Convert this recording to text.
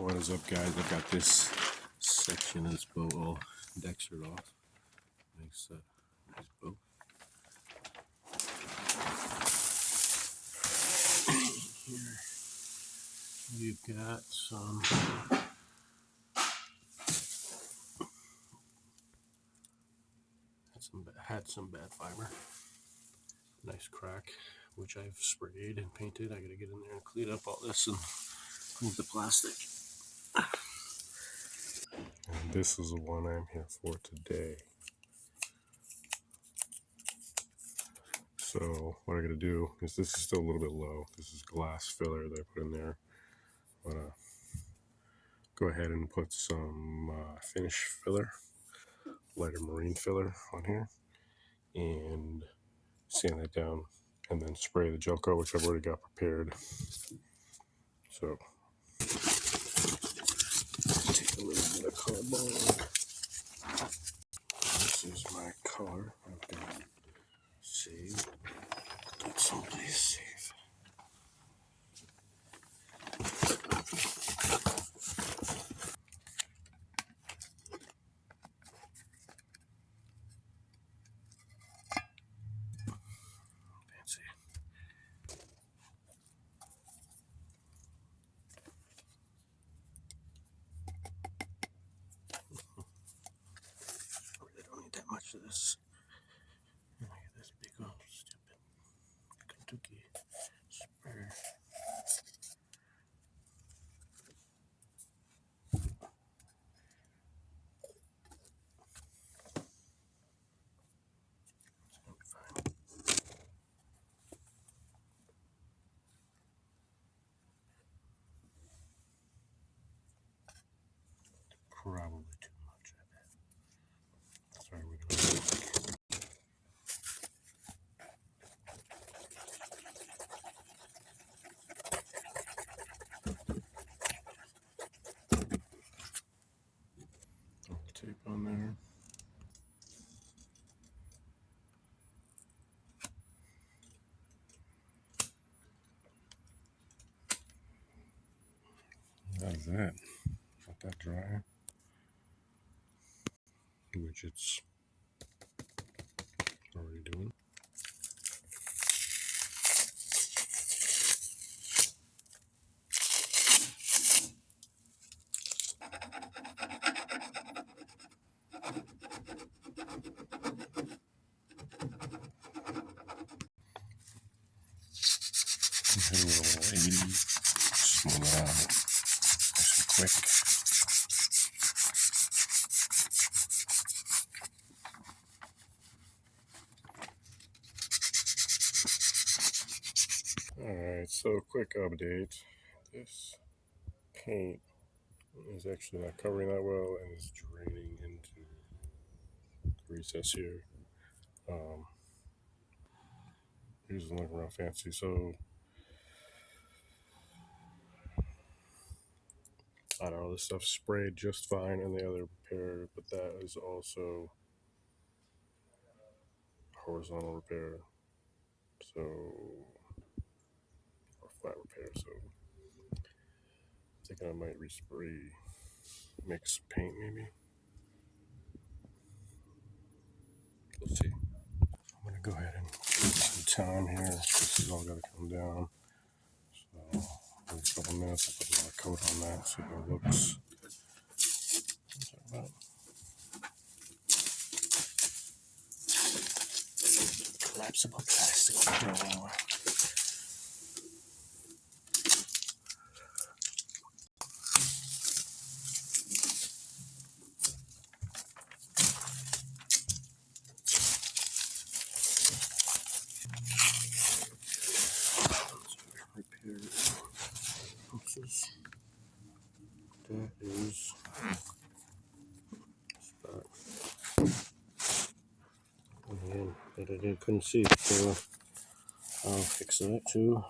What is up, guys? I've got this section of this boat all dextered off. Nice boat. Here you've got some had some bad fiber. Nice crack, which I've sprayed and painted. I gotta get in there and clean up all this and clean up the plastic. And this is the one I'm here for today. So what I gotta do is, this is still a little bit low. This is glass filler that I put in there. I'm gonna go ahead and put some finish filler, lighter marine filler on here, and sand that down, and then spray the gel coat, which I've already got prepared. So take a little bit of cardboard. This is my color I've got saved. Get someplace safe. Fancy. Really don't need that much of this. Look at this big old stupid Kentucky sprayer. Probably too much, I bet. Sorry, we're doing it. Tape on there. How's that? Let that dry. Which it's already doing. Hit a little 80, smooth it out nice and quick. Alright, so quick update. This paint is actually not covering that well and is draining into the recess here. It doesn't look real fancy, so I don't know, this stuff sprayed just fine in the other repair, but that is also horizontal repair, so, or flat repair, so I'm thinking I might respray, mix paint maybe. Let's see. I'm gonna go ahead and give some time here. This is all gotta come down. So in a couple minutes I'll put another coat on that, see how it looks. What's that about? Collapsible plastic. Repair. That is spot. And that I couldn't see, so I'll fix that too.